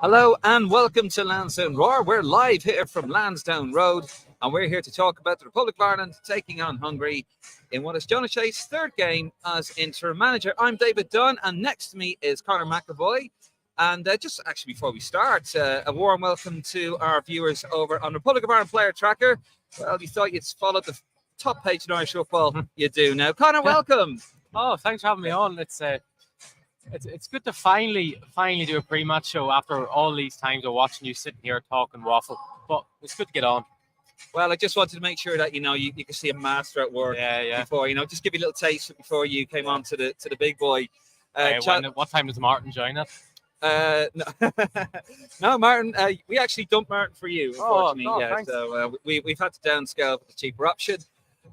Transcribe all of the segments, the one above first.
Hello and welcome to Lansdowne Roar. We're live here from Lansdowne Road and we're here to talk about the Republic of Ireland taking on Hungary in what is John O'Shea's third game as interim manager. I'm David Dunn and next to me is Conor McAvoy. And just actually before we start, a warm welcome to our viewers over on Republic of Ireland Player Tracker. Well, you thought you'd followed the top page in Irish football. You do now. Conor, welcome. Oh, thanks for having me on. It's good to finally do a pre-match show after all these times of watching you sitting here talking waffle. But it's good to get on. Well, I just wanted to make sure that you could see a master at work. Yeah. Before just give you a little taste before you came on to the big boy. What time does Martin join us? No, no, Martin. We actually dumped Martin for you. Unfortunately, thanks. So we've had to downscale for the cheaper option.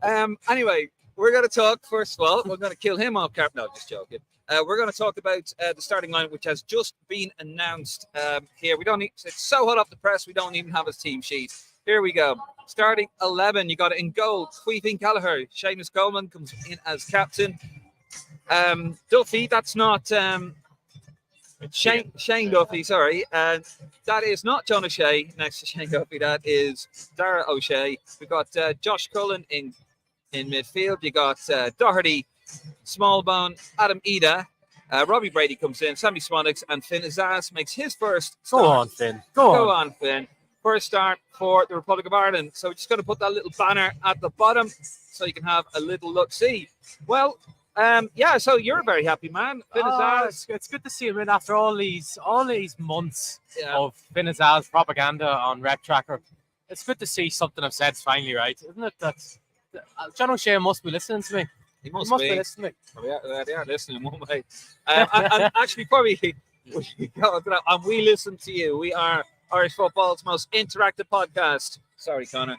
Anyway, we're going to talk first of all. We're going to kill him off camera. No, just joking. We're going to talk about the starting line, which has just been announced here. It's so hot off the press, we don't even have his team sheet. Here we go. Starting 11, you got it in goal. Caoimhín Gallagher. Seamus Coleman comes in as captain. Duffy, that's not Shane Duffy, sorry. That is not John O'Shea next to Shane Duffy. That is Dara O'Shea. We've got Josh Cullen in midfield. You got Doherty, Smallbone, Adam Ida, Robbie Brady comes in, Sammy Swanix, and Finn Azaz makes his first start. Go on, Finn. Go on, Finn. First start for the Republic of Ireland. So we're just going to put that little banner at the bottom so you can have a little look-see. Well, so you're a very happy man. Finn Azaz. It's good to see him in after all these months of Finn Azaz propaganda on Rep Tracker. It's good to see something I've said is finally right, isn't it? That John O'Shea must be listening to me. He must be listening. They are listening one way. And actually, before we go, and we listen to you. We are Irish football's most interactive podcast. Sorry, Conor.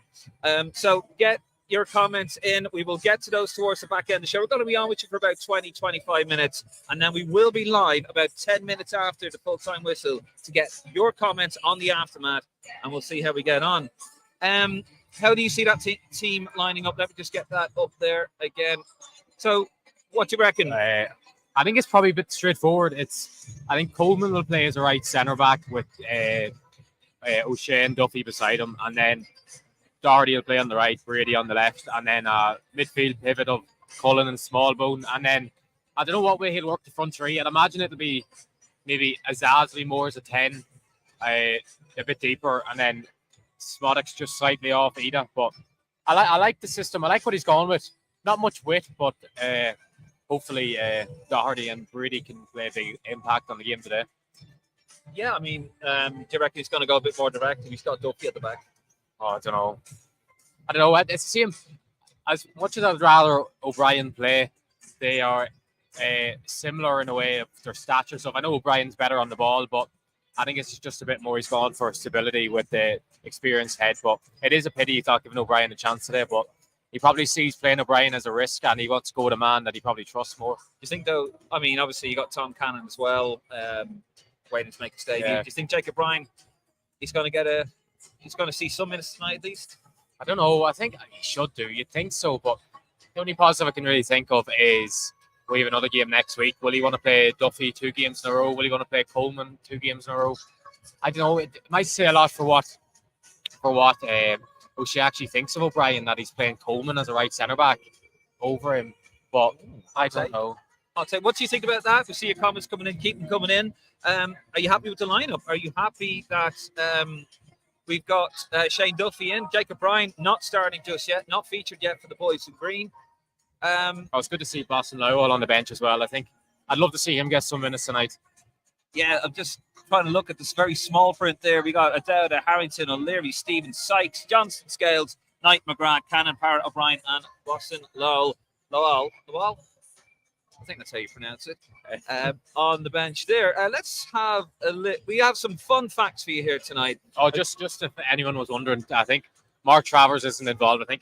So get your comments in. We will get to those towards the back end of the show. We're going to be on with you for about 20-25 minutes, and then we will be live about 10 minutes after the full-time whistle to get your comments on the aftermath, and we'll see how we get on. How do you see that team lining up? Let me just get that up there again. So, what do you reckon? I think it's probably a bit straightforward. I think Coleman will play as a right centre back with O'Shea and Duffy beside him, and then Doherty will play on the right, Brady on the left, and then midfield pivot of Cullen and Smallbone, and then I don't know what way he'll work the front three. I'd imagine it'll be maybe Azaz will be more as a 10, a bit deeper, and then Smodix just slightly off Ida. But I like the system. I like what he's gone with. Not much width, but hopefully Doherty and Brady can play a big impact on the game today. Yeah, I mean, do you reckon he's going to go a bit more direct if he's got Duffy at the back? Oh, I don't know. It's the same. As much as I'd rather O'Brien play, they are similar in a way of their stature. So I know O'Brien's better on the ball, but I think it's just a bit more he's gone for stability with the experienced head. But it is a pity he's not giving O'Brien a chance today. But he probably sees playing O'Brien as a risk, and he wants to go with a man that he probably trusts more. Do you think, though? I mean, obviously you got Tom Cannon as well, waiting to make a statement. Yeah. Do you think Jacob Ryan, he's going to see some minutes tonight at least? I don't know. I think he should do. You'd think so, but the only positive I can really think of is we have another game next week. Will he want to play Duffy 2 games in a row? Will he want to play Coleman 2 games in a row? I don't know. It might say a lot for what O'Shea actually thinks of O'Brien, that he's playing Coleman as a right centre back over him. But I don't know. I'll tell you, what do you think about that? We see your comments coming in. Keep them coming in. Are you happy with the lineup? Are you happy that we've got Shane Duffy in? Jacob Ryan not starting just yet, not featured yet for the boys in green. It's good to see Boston Lowell on the bench as well. I think I'd love to see him get some minutes tonight. Yeah, I'm just trying to look at this very small print there. We got Adauda, Harrington, O'Leary, Stevens, Sykes, Johnson, Scales, Knight, McGrath, Cannon, Parrott, O'Brien, and Boston Lowell. I think that's how you pronounce it. On the bench there. Let's have we have some fun facts for you here tonight. Oh, just if anyone was wondering, I think Mark Travers isn't involved. I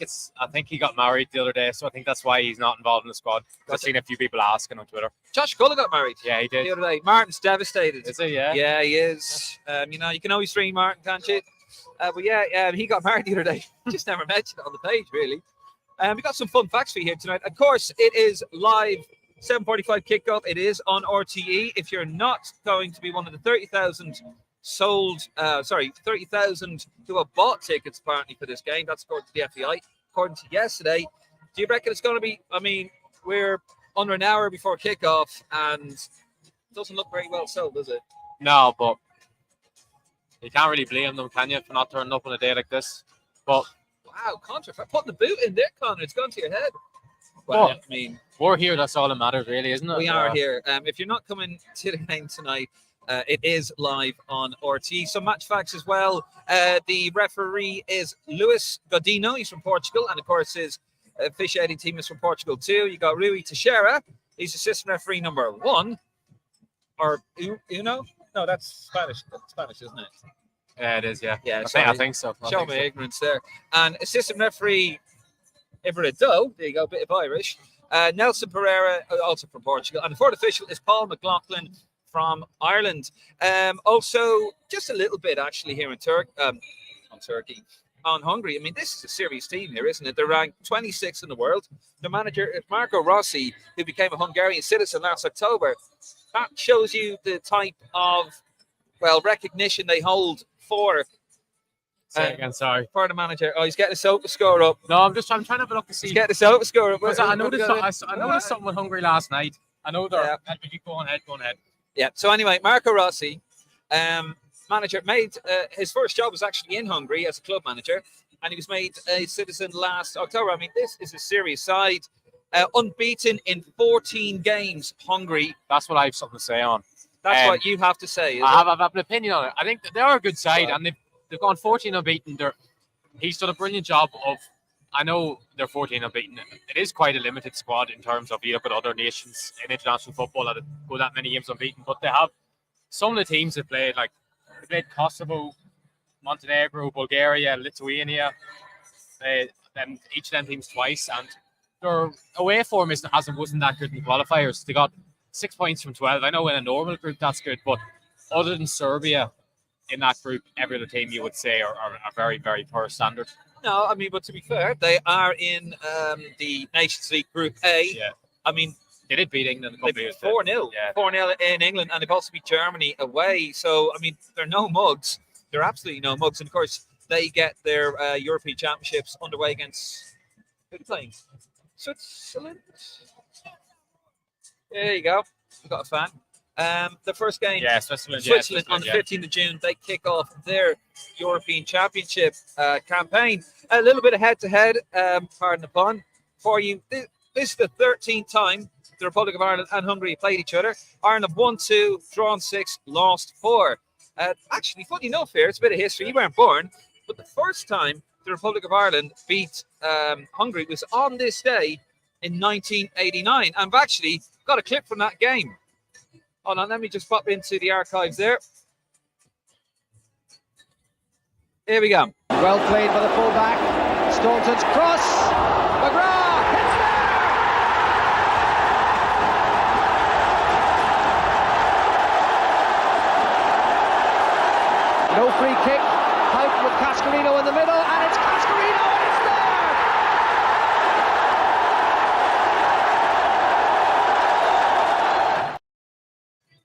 think he got married the other day, so I think that's why he's not involved in the squad. I've seen a few people asking on Twitter. Josh Cullen got married. Yeah, he did the other day. Martin's devastated. Is he? Yeah. Yeah, he is. You can always ring Martin, can't you? But yeah, he got married the other day. Just never mentioned it on the page, really. We got some fun facts for you here tonight. Of course, it is live 7:45 kickoff. It is on RTE. If you're not going to be one of the 30,000 sold, 30,000 who have bought tickets apparently for this game. That's according to the FEI. According to yesterday, do you reckon it's going to be? I mean, we're under an hour before kickoff, and it doesn't look very well sold, does it? No, but you can't really blame them, can you, for not turning up on a day like this? But wow, Conor, putting the boot in there, Conor, it's gone to your head. Well, I mean, we're here. That's all that matters, really, isn't it? We are here. If you're not coming to the game tonight, it is live on RT. Some match facts as well. The referee is Luis Godinho. He's from Portugal, and of course his officiating team is from Portugal too. You got Rui Teixeira. He's assistant referee number 1. Or Uno? No, that's Spanish. That's Spanish, isn't it? Yeah, it is. Yeah. I think so. Show my ignorance there. And assistant referee Ibrahim. There you go, a bit of Irish. Nelson Pereira, also from Portugal. And the fourth official is Paul McLaughlin from Ireland. Also, just a little bit actually here in Turkey, on Hungary. I mean, this is a serious team here, isn't it? They're ranked 26th in the world. The manager is Marco Rossi, who became a Hungarian citizen last October. That shows you the type of, recognition they hold for. Sorry. For the manager. Oh, he's getting a sofa score up. No, I'm trying to have a look to see. He's getting a sofa score up. I noticed something with Hungary last night. I know they're. Yeah. Go on ahead. Yeah. So anyway, Marco Rossi, manager, made his first job was actually in Hungary as a club manager, and he was made a citizen last October. I mean, this is a serious side. Unbeaten in 14 games, Hungary. That's what I have something to say on. That's what you have to say. I have an opinion on it. I think they are a good side, and they've gone 14 unbeaten. He's done a brilliant job of. I know they're 14 unbeaten. It is quite a limited squad in terms of you look at other nations in international football that go that many games unbeaten. But they have some of the teams have played, like they played Kosovo, Montenegro, Bulgaria, Lithuania. Each of them teams twice, and their away form wasn't that good in the qualifiers. They got 6 points from 12. I know in a normal group that's good, but other than Serbia, in that group, every other team you would say are very, very poor standard. No, I mean, but to be fair, they are in the Nations League Group A. Yeah. I mean, they did beat England. They beat 4-0. 4-0 in England, and they've also beat Germany away. So, I mean, they're no mugs. They're absolutely no mugs. And, of course, they get their European Championships underway against... Who are they playing? Switzerland? There you go. We've got a fan. The first game, Switzerland on the 15th of June, they kick off their European Championship campaign. A little bit of head-to-head, pardon the pun, for you. This is the 13th time the Republic of Ireland and Hungary played each other. Ireland have won 2, drawn 6, lost 4. Actually, funny enough here, it's a bit of history. You weren't born, but the first time the Republic of Ireland beat Hungary was on this day in 1989. And I've actually got a clip from that game. Hold on, let me just pop into the archives there. Here we go. Well played by the fullback. Staunton's cross. McGrath, it's there! No free kick. Out with Cascarino in the middle, and it's Cascarino, and it's there!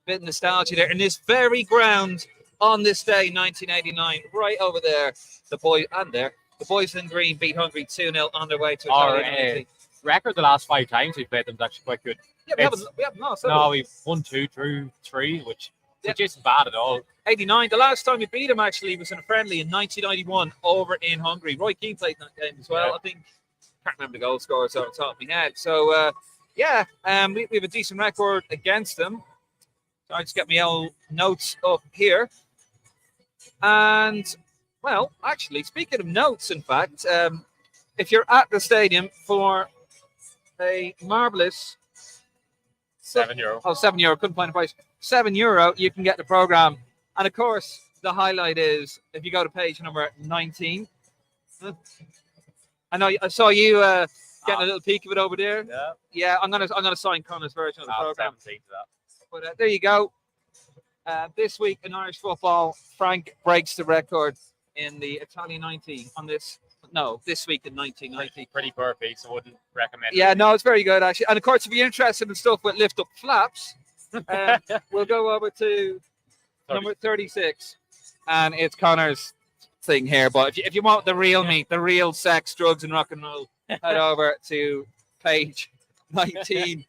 Bit of nostalgia there. In this very ground on this day, 1989, right over there, the boys in green beat Hungary 2-0 on their way to Our record the last 5 times we've played them is actually quite good. Yeah, we haven't lost. No, we've won 2, drew 3, which isn't bad at all. 89. The last time we beat them actually was in a friendly in 1991 over in Hungary. Roy Keane played in that game as well. I think can't remember the goal scorers off the top of my head. So we have a decent record against them. So I just get my old notes up here. And well, actually, speaking of notes, in fact, if you're at the stadium for a marvelous €7. Oh, €7. Couldn't find a price. €7, you can get the program. And of course, the highlight is if you go to page number 19. I know I saw you getting a little peek of it over there. Yeah. I'm gonna sign Conor's version of the program. But there you go. This week in Irish football, Frank breaks the record in the Italian 90 on this. No, this week in 1990. Pretty poor piece, I wouldn't recommend it. Yeah, no, it's very good actually. And of course, if you're interested in stuff with lift up flaps, we'll go over to number 36. and it's Conor's thing here. But if you want the real meat, the real sex, drugs, and rock and roll, head over to page 19.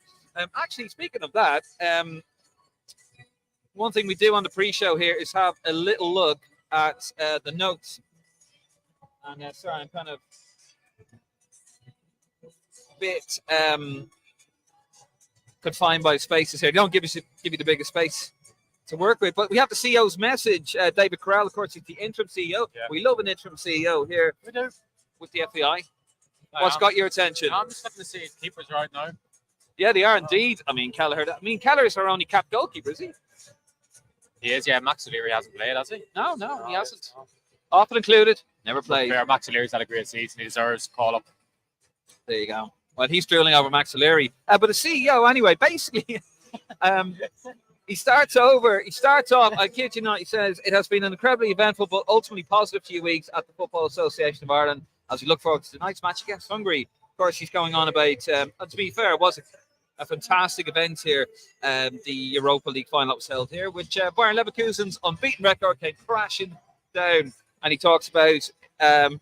Actually, speaking of that, one thing we do on the pre-show here is have a little look at the notes. And sorry, I'm kind of a bit confined by spaces here. They don't give you the biggest space to work with, but we have the CEO's message. David Corral, of course, he's the interim CEO. Yeah. We love an interim CEO here. We do. With the FEI. What's got your attention? I'm just looking to see if keepers right now. Yeah, they are indeed. I mean, Kelleher is our only capped goalkeeper, is he? He is, yeah. Max O'Leary hasn't played, has he? No, he hasn't. Often included, never played. Fair, Max O'Leary's had a great season. He deserves call up. There you go. Well, he's drooling over Max O'Leary. But the CEO, anyway, basically, he starts off, I kid you not, he says, it has been an incredibly eventful but ultimately positive few weeks at the Football Association of Ireland as we look forward to tonight's match against Hungary. Of course, he's going on about, to be fair, it was a fantastic event here. The Europa League final was held here, which Bayern Leverkusen's unbeaten record came crashing down. And he talks about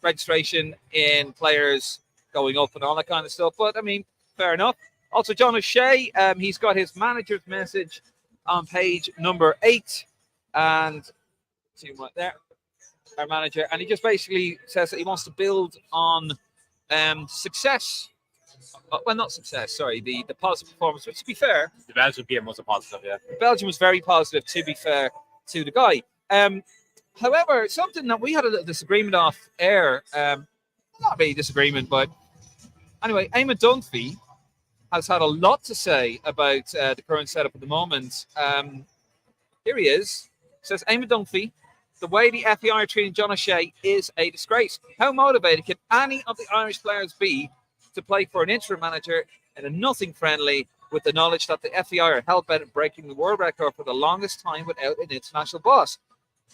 registration in players going up and all that kind of stuff. But, I mean, fair enough. Also, John O'Shea, he's got his manager's message on page number 8. And see what there, our manager. And he just basically says that he wants to build on success. Well, not success, sorry, the positive performance. But to be fair, the Belgian game was a positive, yeah. Belgium was very positive, to be fair to the guy. However, something that we had a little disagreement off air, not really disagreement, but anyway, Eamon Dunphy has had a lot to say about the current setup at the moment. Here he is. Says, Eamon Dunphy, the way the FEI are treating John O'Shea is a disgrace. How motivated can any of the Irish players be to play for an interim manager in a nothing friendly with the knowledge that the FEI are hell-bent at breaking the world record for the longest time without an international boss?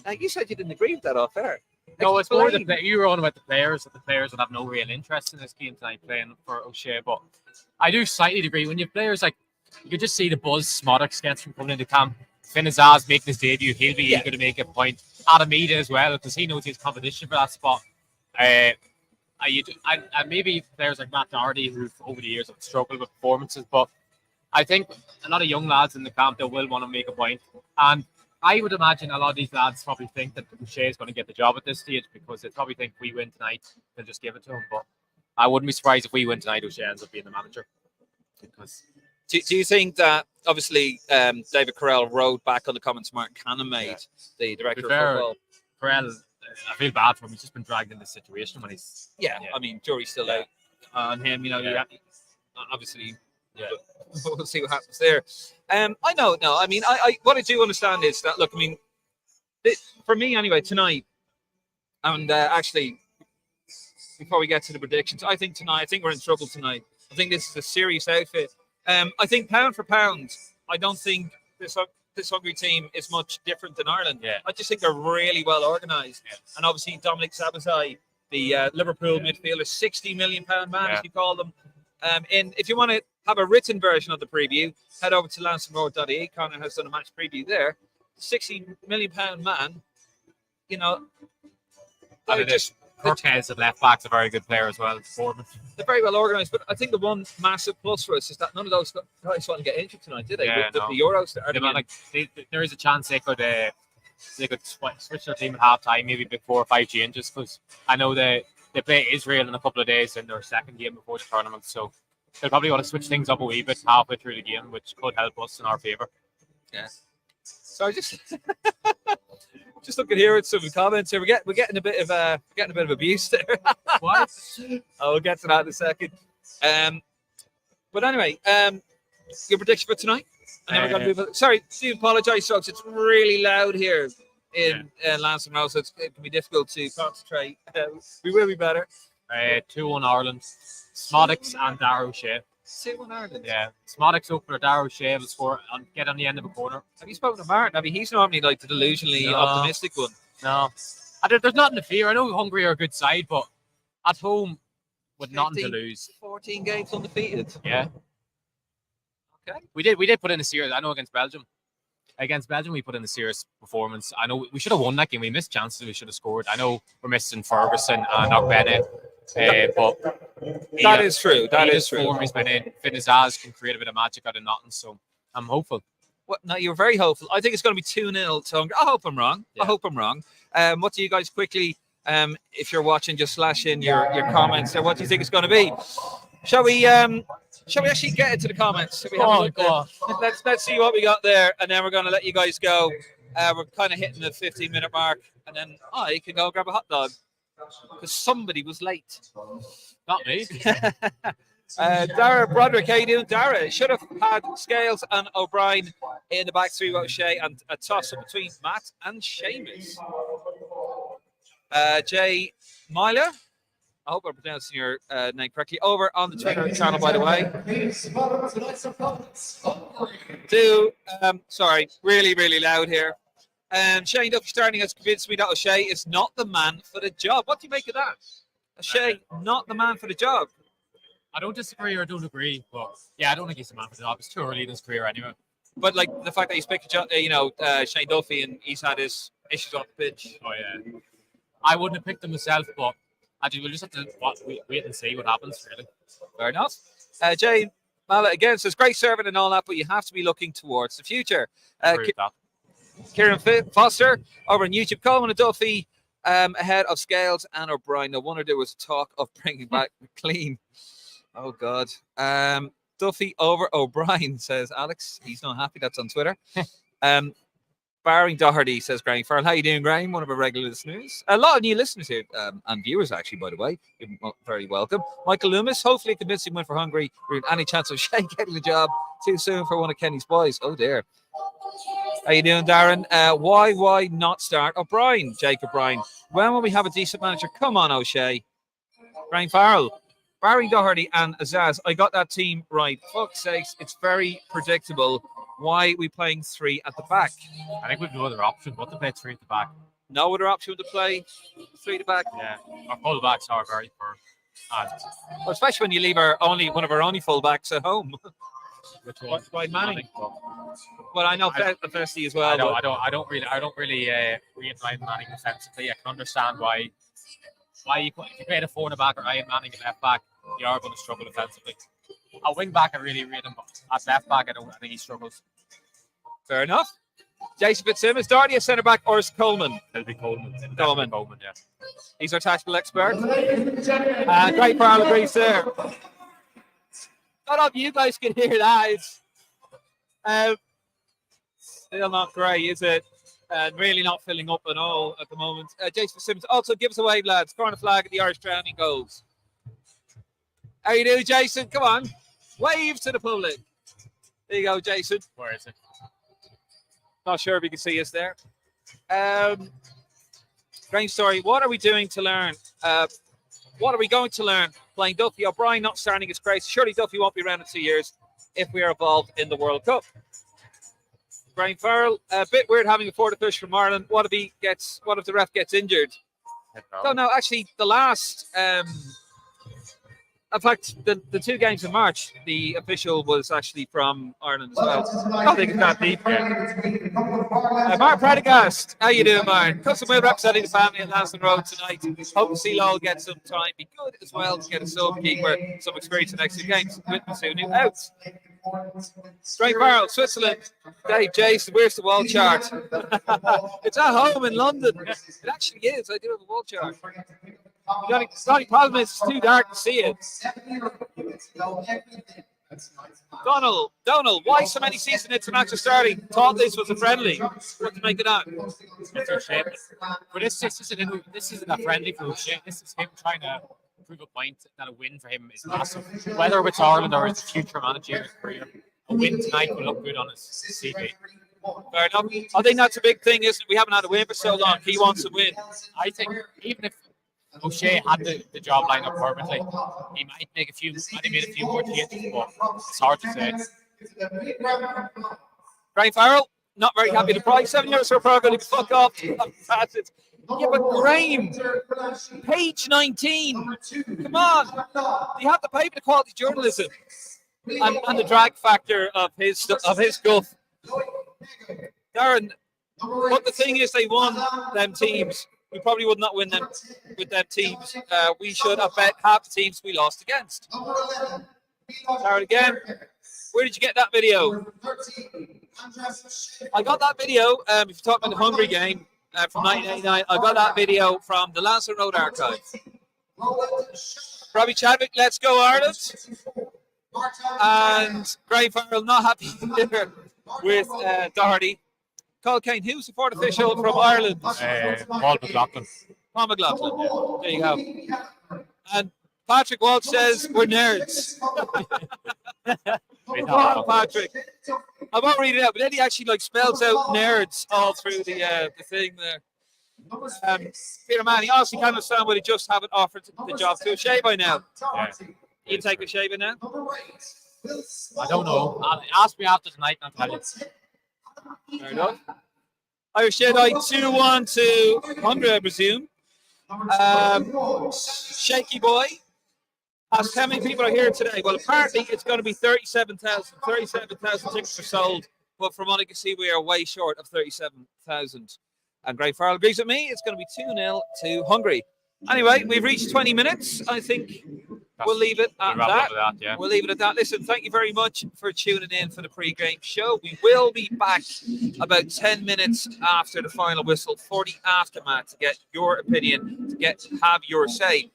Now, you said you didn't agree with that off air. No, it's more you were on about the players, that the players would have no real interest in this game tonight playing for O'Shea. But I do slightly agree. When you have players like, you could just see the buzz Smoddox gets from coming into camp. Finn Azaz making his debut, he'll be eager to make a point. Adam Ida as well, because he knows his competition for that spot. And maybe players like Matt Doherty, who over the years have struggled with performances, but I think a lot of young lads in the camp that will want to make a point. And I would imagine a lot of these lads probably think that O'Shea is going to get the job at this stage, because they probably think if we win tonight, they'll just give it to him. But I wouldn't be surprised if we win tonight, O'Shea ends up being the manager. Because do you think that, obviously, David Corral rode back on the comments Mark Cannon made, the director of football? Corral, I feel bad for him. He's just been dragged in this situation when he's... Yeah, I mean, jury's still out on him. You know, obviously... Yeah, we'll see what happens there. I know. No, I mean, I what I do understand is that, look, I mean, for me anyway tonight, and actually, before we get to the predictions, I think we're in trouble tonight. I think this is a serious outfit. I think pound for pound, I don't think this Hungary team is much different than Ireland. Yeah. I just think they're really well organised, and obviously Dominic Sabazai, the Liverpool midfielder, £60 million man, as you call them. And if you want to have a written version of the preview, head over to Lansdowne.ie. Conor has done a match preview there. £60 million man, you know. Cortez at left back's a very good player as well. They're very well organised, but I think the one massive plus for us is that none of those guys want to get injured tonight, did they? Yeah, the Euros. There is a chance they could switch their team at half time, maybe before 4 or 5 changes, because I know they play Israel in a couple of days in their second game before the tournament, so they'll probably want to switch things up a wee bit halfway through the game, which could help us in our favour. Yeah. So I just looking here at some comments here. We're getting a bit of abuse there. What? We'll get to that in a second. But anyway, your prediction for tonight? Sorry, do apologise, folks. It's really loud here in Lansdowne, so it can be difficult to concentrate. We will be better. 2-1 Ireland. Smoddox and Darragh O'Shea. 2-1 Ireland. Yeah, Smoddox opener, Darragh O'Shea will score and get on the end of a corner. Have you spoken to Martin? I mean, he's normally like the delusionally optimistic one. No, there's nothing to fear. I know Hungary are a good side, but at home with nothing to lose. 14 games undefeated. Yeah. Okay. We did put in a series, I know, against Belgium. against Belgium, we put in a serious performance. I know we should have won that game. We missed chances. We should have scored. I know we're missing Ferguson and Ogbene, but that is true. That is true. Form he's been in. Finazaz can create a bit of magic out of nothing, so I'm hopeful. Well, no, you're very hopeful. I think it's going to be 2-0 to Hungary. I hope I'm wrong. Yeah. I hope I'm wrong. What do you guys quickly, if you're watching, just slash in your comments there. What do you think it's going to be? Shall we actually get into the comments? Go on. Let's see what we got there, and then we're going to let you guys go. We're kind of hitting the 15-minute mark, and then I can go grab a hot dog because somebody was late. Not me. Dara Broderick, how you doing? Dara should have had Scales and O'Brien in the back three with O'Shea and a toss-up between Matt and Seamus. Jay Myler, I hope I'm pronouncing your name correctly. Over on the Twitter channel, by the way. Sorry, really loud here. Shane Duffy starting has convinced me that O'Shea is not the man for the job. What do you make of that? O'Shea, not the man for the job. I don't disagree or don't agree, but yeah, I don't think he's the man for the job. It's too early in his career anyway. But like the fact that he's picked, Shane Duffy and he's had his issues off the pitch. Oh yeah, I wouldn't have picked him myself, but we'll just have to wait and see what happens. Really, fair enough. Jay Mala again says great serving and all that, but you have to be looking towards the future. Kieran Foster over on YouTube. Coleman and Duffy ahead of Scales and O'Brien. No wonder there was talk of bringing back McLean. Oh, God. Duffy over O'Brien, says Alex. He's not happy. That's on Twitter. Barring Doherty, says Graham Farrell. How you doing, Graham? One of our regular listeners. A lot of new listeners here and viewers, actually, by the way. You're very welcome. Michael Loomis, hopefully a convincing win for Hungary. Any chance of Shea getting the job too soon for one of Kenny's boys? Oh, dear. How you doing, Darren? Why not start O'Brien, Jake O'Brien? When will we have a decent manager? Come on, O'Shea. Graham Farrell. Barry Doherty and Azaz, I got that team right. Fuck's sakes, it's very predictable. Why are we playing three at the back? I think we've no other option but to play three at the back. No other option to play three at the back? Yeah, our full-backs are very poor. Well, especially when you leave one of our only full-backs at home. Which one? By Manning. Well, I know Festy as well. I don't really rate Ryan Manning defensively. I can understand why if you play the four in the back or Ryan Manning at left back, you are going to struggle defensively. At wing back, I really rate him, but at left back, I think he struggles. Fair enough. Jason Fitzsimmons, Doherty at centre back, or is Coleman? It'll be Coleman. Coleman, yeah. He's our tactical expert. Great Farrell agrees there. Not up, you guys can hear that. It's still not great, is it? Really not filling up at all at the moment. Jason Fitzsimmons, also give us a wave, lads. Corner flag at the Irish Drowning goals. How you doing, Jason? Come on. Wave to the public. There you go, Jason. Where is it? Not sure if you can see us there. Great story. What are we doing to learn? What are we going to learn? Playing Duffy. O'Brien not starting is great. Surely Duffy won't be around in 2 years if we are involved in the World Cup. Brian Farrell, a bit weird having a forward fish from Ireland. What if the ref gets injured? Don't know. Actually, the last... in fact, the two games in March, the official was actually from Ireland as well. I don't think it's that deep. Mark Prendergast, how you doing, Mark? Custom Will representing the family at Lansdowne Road tonight. Hope to see Lowell get some time. Be good as well to get a sub keeper, some experience in the next two games. Witness who knew out. Straight Barrel, Switzerland. Dave Jason, where's the wall chart? It's at home in London. It actually is. I do have a wall chart. The only problem is it's too dark to see it. Donald, why so many season international starting? Thought this was a friendly. What to make it on? It's a shame. But this isn't a friendly for O'Shea. This is him trying to prove a point that a win for him is massive. Whether it's Ireland or his future managerial career, a win tonight will look good on his CV. Fair enough. I think that's a big thing, isn't it? We haven't had a win for so long. He wants to win. I think even if O'Shea had the job lined up perfectly, he might have made a few more changes, but it's hard to say. Brian Farrell, not very happy with the price. €7 for a program. Fuck off. Yeah, but Graham, page 19. Come on. You have to pay for the quality journalism and the drag factor of his guff. Darren, but the thing is, they won them teams. We probably would not win them with them teams. We should have bet half the teams we lost against. Darren again. Where did you get that video? I got that video, if you're talking about the Hungary game from 1989, I got that video from the Lansdowne Road archive. Robbie Chadwick, let's go Ireland. And Graham Farrell, not happy here with Doherty. Colin Kane, who's the fourth official from Ireland? Paul McLaughlin. Paul McLaughlin. There you go. And Patrick Walsh says we're nerds. Patrick. I won't read it out, but then he actually spells out nerds all through the thing there. Peter Mann, he honestly can't understand why they just haven't offered the job to O'Shea by now. Yeah. You take O'Shea by now? I don't know. Ask me after tonight and I'll tell you. Fair enough. Irish Jedi 2-1 to Hungary, I presume. Shaky boy. Ask how many people are here today. Well, apparently it's going to be 37,000. 37,000 tickets are sold, but from what I can see, we are way short of 37,000. And Greg Farrell agrees with me. It's going to be 2-0 to Hungary. Anyway, we've reached 20 minutes. I think we'll leave it at that. Yeah. We'll leave it at that. Listen, thank you very much for tuning in for the pre-game show. We will be back about 10 minutes after the final whistle for the aftermath to get your opinion, to have your say.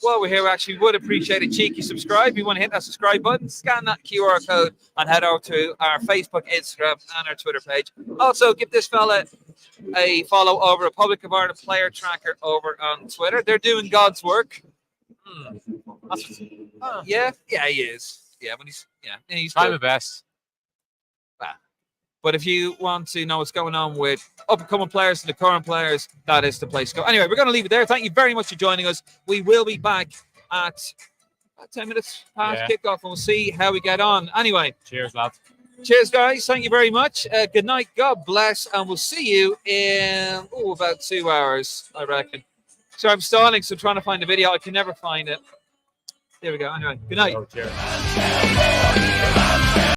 While we're here, actually would appreciate a cheeky subscribe. If you want to hit that subscribe button, scan that QR code and head over to our Facebook, Instagram, and our Twitter page. Also, give this fella a follow over Republic of Ireland Player Tracker over on Twitter. They're doing God's work. Yeah, he is. Yeah, when he's trying my best. But if you want to know what's going on with up-and-coming players and the current players, that is the place to go. Anyway, we're going to leave it there. Thank you very much for joining us. We will be back at 10 minutes past kickoff, and we'll see how we get on. Anyway. Cheers, lads. Cheers, guys. Thank you very much. Good night. God bless. And we'll see you in about 2 hours, I reckon. So I'm stalling, so I'm trying to find the video. I can never find it. There we go. Anyway, good night. Oh, cheers.